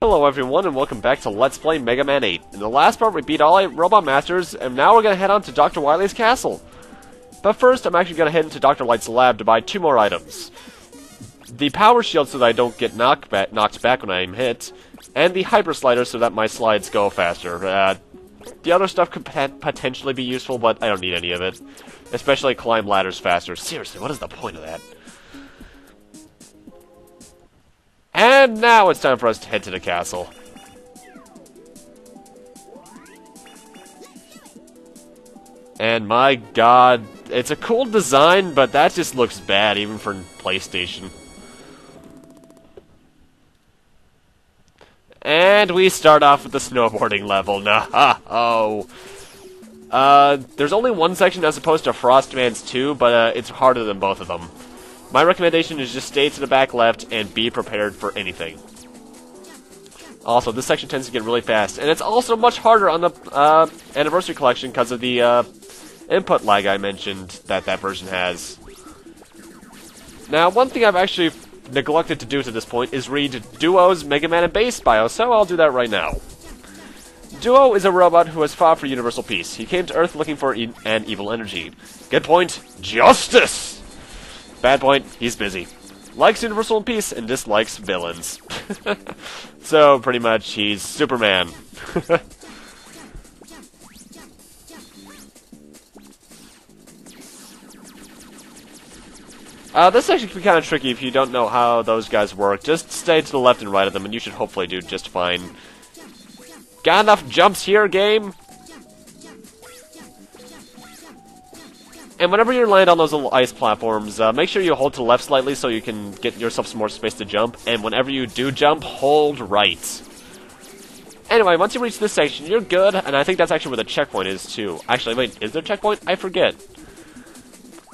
Hello everyone, and welcome back to Let's Play Megaman 8. In the last part, we beat all 8 Robot Masters, and now we're gonna head on to Dr. Wily's castle. But first, I'm actually gonna head into Dr. Light's lab to buy 2 more items. The power shield so that I don't get knocked back when I'm hit, and the hyper slider so that my slides go faster. The other stuff could potentially be useful, but I don't need any of it. Especially climb ladders faster. Seriously, what is the point of that? And now it's time for us to head to the castle. And my god, it's a cool design, but that just looks bad even for PlayStation. And we start off with the snowboarding level. No. There's only one section as opposed to Frostman's 2, but it's harder than both of them. My recommendation is just stay to the back left and be prepared for anything. Also, this section tends to get really fast, and it's also much harder on the Anniversary Collection because of the input lag I mentioned that version has. Now, one thing I've actually neglected to do to this point is read Duo's Megaman and Base bio, so I'll do that right now. Duo is a robot who has fought for universal peace. He came to Earth looking for an evil energy. Good point, justice! Bad point, he's busy. Likes universal peace and dislikes villains. So, pretty much, he's Superman. This actually can be kind of tricky if you don't know how those guys work. Just stay to the left and right of them, and you should hopefully do just fine. Got enough jumps here, game? And whenever you land on those little ice platforms, make sure you hold to the left slightly so you can get yourself some more space to jump. And whenever you do jump, hold right. Anyway, once you reach this section, you're good. And I think that's actually where the checkpoint is, too. Actually, wait, is there a checkpoint? I forget.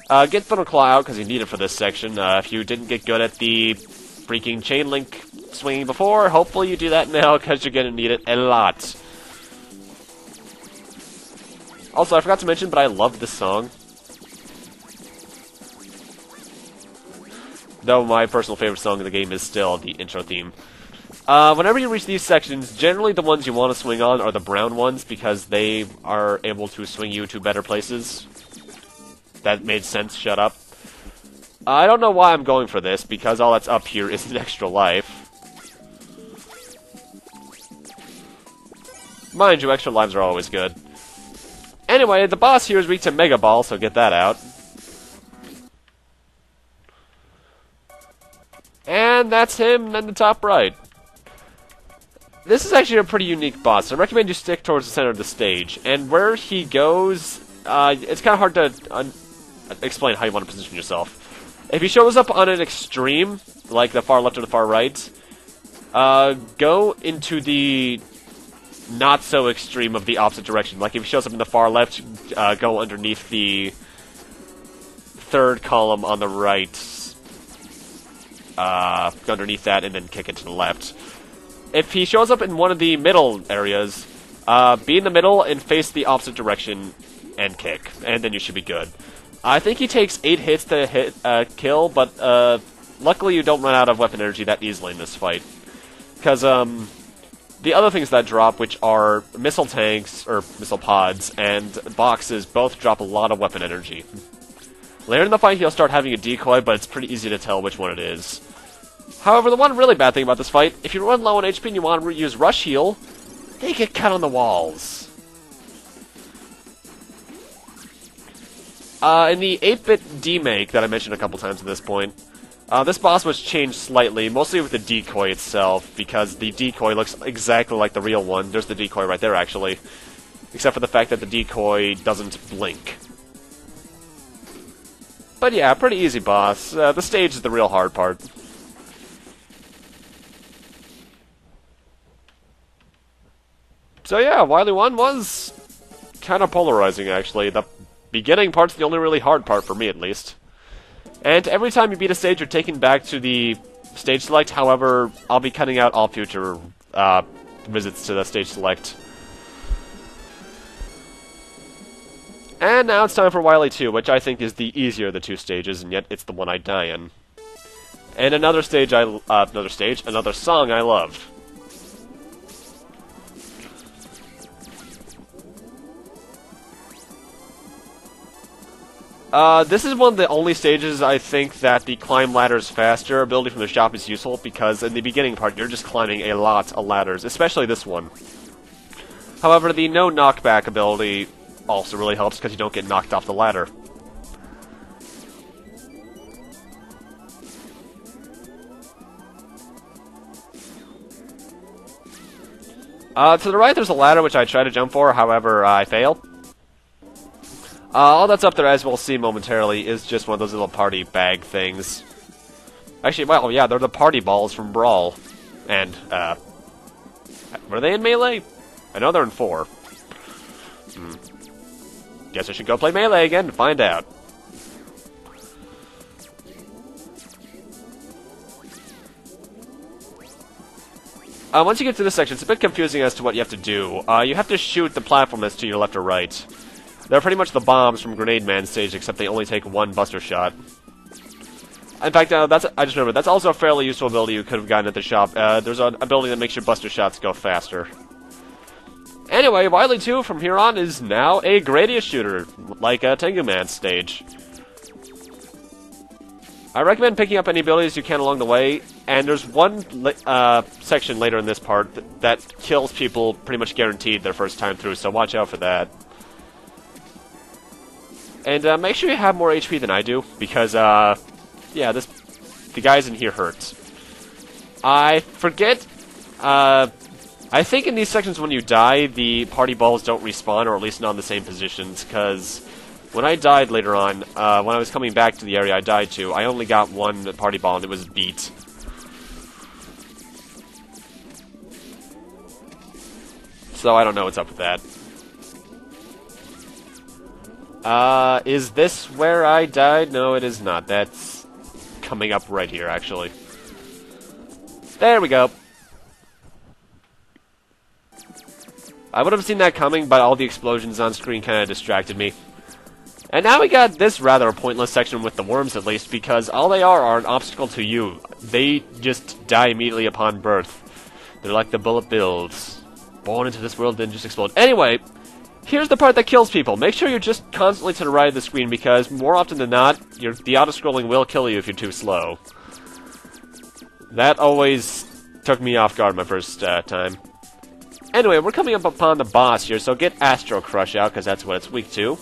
Get Thunderclaw out, because you need it for this section. If you didn't get good at the freaking chain link swinging before, hopefully you do that now, because you're going to need it a lot. Also, I forgot to mention, but I love this song. Though my personal favorite song in the game is still the intro theme. Whenever you reach these sections, generally the ones you want to swing on are the brown ones, because they are able to swing you to better places. That made sense, shut up. I don't know why I'm going for this, because all that's up here is an extra life. Mind you, extra lives are always good. Anyway, the boss here is weak to Mega Ball, so get that out. And that's him in the top right. This is actually a pretty unique boss. I recommend you stick towards the center of the stage. And where he goes, it's kind of hard to explain how you want to position yourself. If he shows up on an extreme, like the far left or the far right, go into the not so extreme of the opposite direction. Like if he shows up in the far left, go underneath the third column on the right. Underneath that and then kick it to the left. If he shows up in one of the middle areas, be in the middle and face the opposite direction and kick, and then you should be good. I think he takes 8 hits to kill, but luckily you don't run out of weapon energy that easily in this fight. Because the other things that drop, which are missile tanks, or missile pods, and boxes, both drop a lot of weapon energy. Later in the fight, he'll start having a decoy, but it's pretty easy to tell which one it is. However, the one really bad thing about this fight, if you run low on HP and you want to use Rush Heal, they get cut on the walls. In the 8-bit demake that I mentioned a couple times at this point, this boss was changed slightly, mostly with the decoy itself, because the decoy looks exactly like the real one. There's the decoy right there, actually. Except for the fact that the decoy doesn't blink. But yeah, pretty easy boss. The stage is the real hard part. So yeah, Wily 1 was kind of polarizing, actually. The beginning part's the only really hard part, for me at least. And every time you beat a stage, you're taken back to the stage select. However, I'll be cutting out all future visits to the stage select. And now it's time for Wily 2, which I think is the easier of the 2 stages, and yet it's the one I die in. And another song I love. This is one of the only stages I think that the climb ladders faster ability from the shop is useful, because in the beginning part you're just climbing a lot of ladders, especially this one. However, the no knockback ability also really helps because you don't get knocked off the ladder. To the right there's a ladder which I try to jump for, however I fail. All that's up there, as we'll see momentarily, is just one of those little party bag things. Actually, well, yeah, they're the party balls from Brawl. And, were they in Melee? I know they're in 4. Guess I should go play Melee again to find out. Once you get to this section, it's a bit confusing as to what you have to do. You have to shoot the platform that's to your left or right. They're pretty much the bombs from Grenade Man stage, except they only take 1 buster shot. In fact, I just remembered, that's also a fairly useful ability you could have gotten at the shop. There's an ability that makes your buster shots go faster. Anyway, Wily 2 from here on is now a Gradius shooter, like a Tengu Man stage. I recommend picking up any abilities you can along the way, and there's one section later in this part that kills people pretty much guaranteed their first time through, so watch out for that. And make sure you have more HP than I do, because, yeah, the guys in here hurt. I forget, I think in these sections when you die, the party balls don't respawn, or at least not in the same positions, because when I died later on, when I was coming back to the area I died to, I only got 1 party ball, and it was beat. So I don't know what's up with that. Is this where I died? No, it is not. That's coming up right here, actually. There we go. I would have seen that coming, but all the explosions on screen kind of distracted me. And now we got this rather pointless section with the worms, at least, because all they are an obstacle to you. They just die immediately upon birth. They're like the bullet bills. Born into this world, then just explode. Anyway, here's the part that kills people. Make sure you're just constantly to the right of the screen, because more often than not, the auto-scrolling will kill you if you're too slow. That always took me off guard my first time. Anyway, we're coming up upon the boss here, so get Astro Crush out, because that's what it's weak to.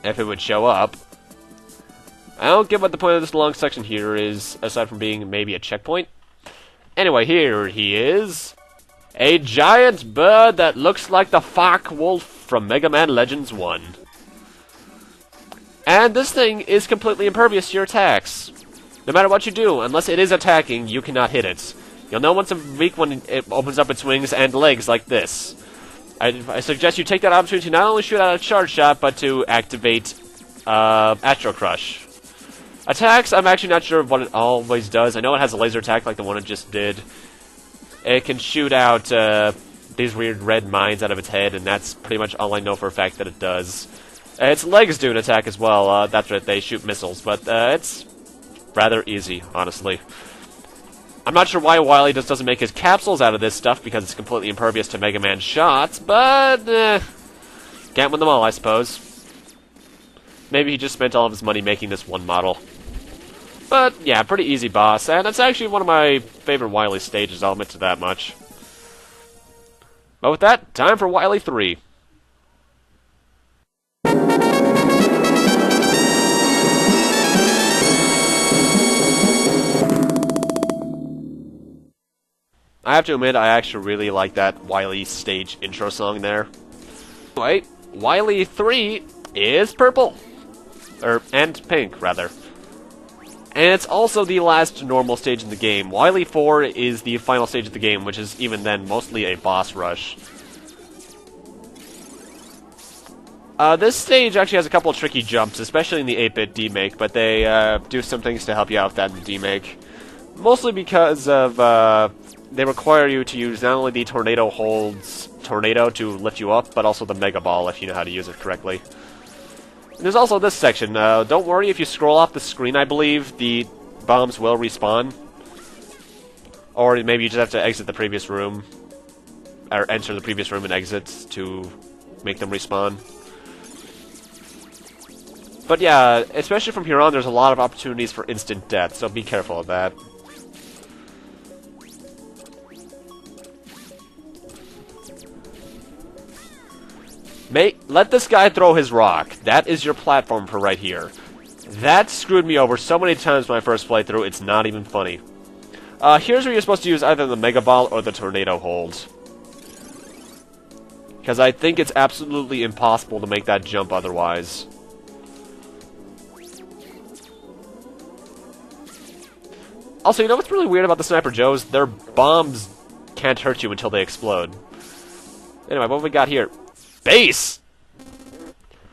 If it would show up. I don't get what the point of this long section here is, aside from being maybe a checkpoint. Anyway, here he is. A giant bird that looks like the Fak Wolf from Megaman Legends 1. And this thing is completely impervious to your attacks. No matter what you do, unless it is attacking, you cannot hit it. You'll know once it's weak when it opens up its wings and legs like this. I suggest you take that opportunity to not only shoot out a charge shot, but to activate Astro Crush. Attacks, I'm actually not sure what it always does. I know it has a laser attack like the one it just did. It can shoot out these weird red mines out of its head, and that's pretty much all I know for a fact that it does. Its legs do an attack as well. That's right, they shoot missiles, but it's rather easy, honestly. I'm not sure why Wyly just doesn't make his capsules out of this stuff, because it's completely impervious to Mega Man shots, but can't win them all, I suppose. Maybe he just spent all of his money making this one model. But yeah, pretty easy boss, and it's actually one of my favorite Wily stages, I'll admit to that much. But with that, time for Wily 3. I have to admit, I actually really like that Wily stage intro song there. Anyway, Wily 3 is purple. And pink, rather. And it's also the last normal stage in the game. Wily 4 is the final stage of the game, which is even then mostly a boss rush. This stage actually has a couple of tricky jumps, especially in the 8-bit demake, but they do some things to help you out with that in the demake. Mostly because of they require you to use not only the Tornado Holds Tornado to lift you up, but also the Mega Ball if you know how to use it correctly. And there's also this section. Don't worry if you scroll off the screen, I believe. The bombs will respawn. Or maybe you just have to exit the previous room. Or enter the previous room and exit to make them respawn. But yeah, especially from here on, there's a lot of opportunities for instant death, so be careful of that. Let this guy throw his rock. That is your platform for right here. That screwed me over so many times my first playthrough, it's not even funny. Here's where you're supposed to use either the Mega Ball or the Tornado Hold. Because I think it's absolutely impossible to make that jump otherwise. Also, you know what's really weird about the Sniper Joes? Their bombs can't hurt you until they explode. Anyway, what have we got here? Base!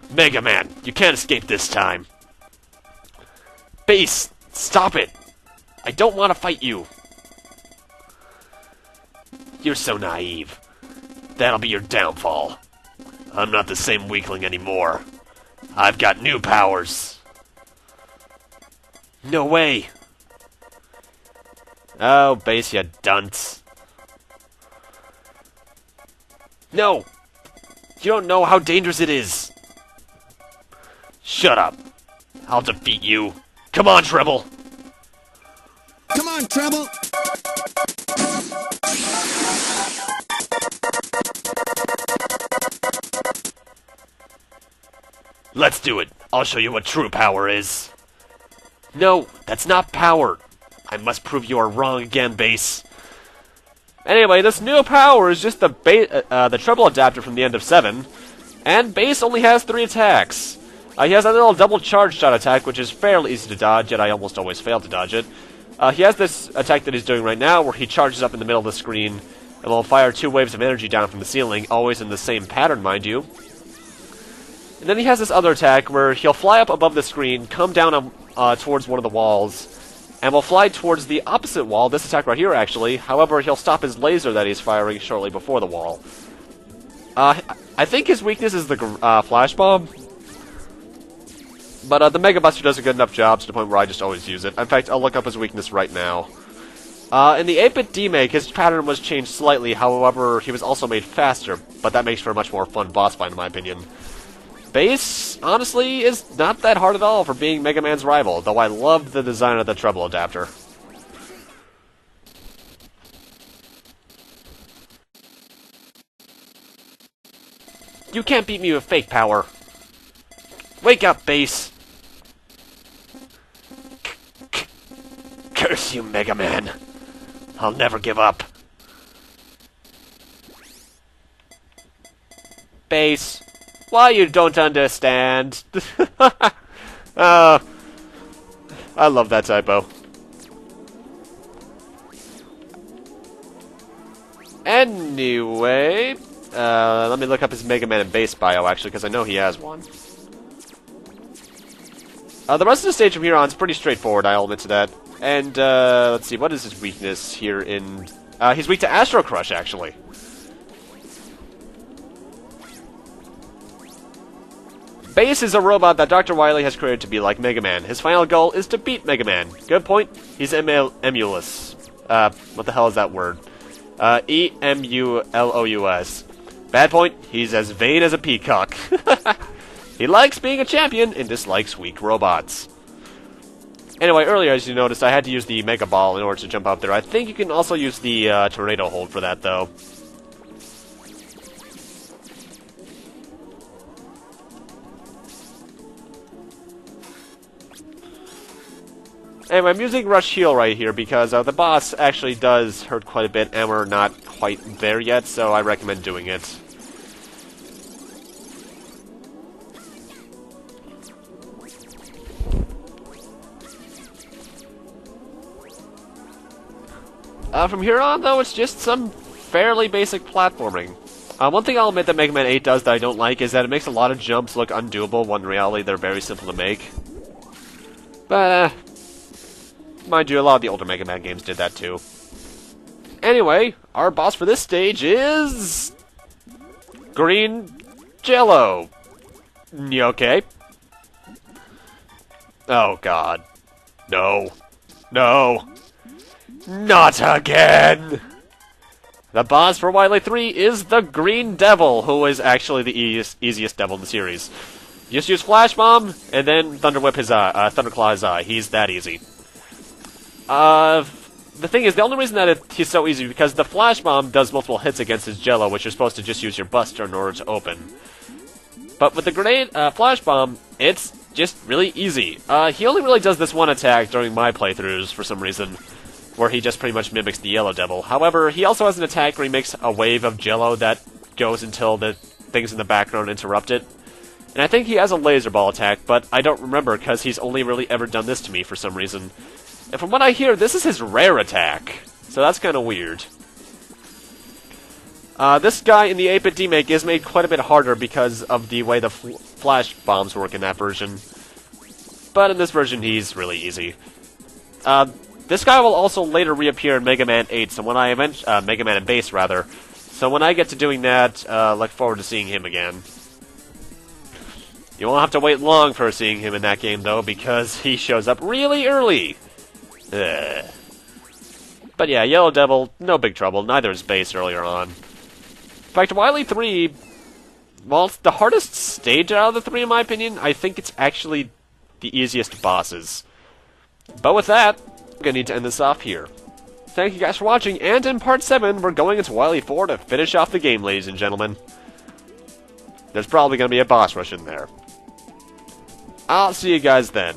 Megaman, you can't escape this time. Base, stop it! I don't want to fight you. You're so naive. That'll be your downfall. I'm not the same weakling anymore. I've got new powers. No way. Oh, Base, you dunce. No! You don't know how dangerous it is. Shut up. I'll defeat you. Come on, Treble. Come on, Treble. Let's do it. I'll show you what true power is. No, that's not power. I must prove you are wrong again, Base. Anyway, this new power is just the treble adapter from the end of 7, and Base only has 3 attacks. He has a little double charge shot attack, which is fairly easy to dodge, yet I almost always fail to dodge it. He has this attack that he's doing right now, where he charges up in the middle of the screen, and will fire 2 waves of energy down from the ceiling, always in the same pattern, mind you. And then he has this other attack, where he'll fly up above the screen, come down towards one of the walls, and will fly towards the opposite wall, this attack right here actually, however he'll stop his laser that he's firing shortly before the wall. I think his weakness is the Flash Bomb, but the Megabuster does a good enough job to the point where I just always use it. In fact, I'll look up his weakness right now. In the 8-bit demake, his pattern was changed slightly, however he was also made faster, but that makes for a much more fun boss fight in my opinion. Base, honestly, is not that hard at all for being Mega Man's rival, though I love the design of the treble adapter. You can't beat me with fake power. Wake up, Base. Curse you, Mega Man. I'll never give up. Base. Why you don't understand? I love that typo. Anyway, let me look up his Mega Man and Base bio, actually, because I know he has one. The rest of the stage from here on is pretty straightforward, I'll admit to that. And, let's see, what is his weakness here in... he's weak to Astro Crush, actually. Base is a robot that Dr. Wily has created to be like Mega Man. His final goal is to beat Mega Man. Good point. He's emulous. What the hell is that word? E-M-U-L-O-U-S. Bad point. He's as vain as a peacock. He likes being a champion and dislikes weak robots. Anyway, earlier, as you noticed, I had to use the Mega Ball in order to jump out there. I think you can also use the Tornado Hold for that, though. Anyway, I'm using Rush Heal right here because the boss actually does hurt quite a bit and we're not quite there yet, so I recommend doing it. From here on, though, it's just some fairly basic platforming. One thing I'll admit that Mega Man 8 does that I don't like is that it makes a lot of jumps look undoable when in reality they're very simple to make. But, mind you, a lot of the older Mega Man games did that too. Anyway, our boss for this stage is... Green Jello. You okay? Oh god. No. No. Not again! The boss for Wily 3 is the Green Devil, who is actually the easiest devil in the series. Just use Flash Bomb, and then Thunderclaw his eye. He's that easy. The thing is, the only reason that he's so easy is because the Flash Bomb does multiple hits against his Jello, which you're supposed to just use your Buster in order to open. But with the grenade Flash Bomb, it's just really easy. He only really does this one attack during my playthroughs for some reason, where he just pretty much mimics the Jello Devil. However, he also has an attack where he makes a wave of Jello that goes until the things in the background interrupt it. And I think he has a laser ball attack, but I don't remember because he's only really ever done this to me for some reason. And from what I hear, this is his rare attack, so that's kind of weird. This guy in the 8-bit remake is made quite a bit harder because of the way the flash bombs work in that version. But in this version, he's really easy. This guy will also later reappear in Mega Man 8, so when I Mega Man and Base, rather. So when I get to doing that, look forward to seeing him again. You won't have to wait long for seeing him in that game, though, because he shows up really early. Ugh. But yeah, Jello Devil, no big trouble. Neither is Base earlier on. In fact, Wily 3, well, it's the hardest stage out of the three, in my opinion. I think it's actually the easiest bosses. But with that, I'm going to need to end this off here. Thank you guys for watching, and in Part 7, we're going into Wily 4 to finish off the game, ladies and gentlemen. There's probably going to be a boss rush in there. I'll see you guys then.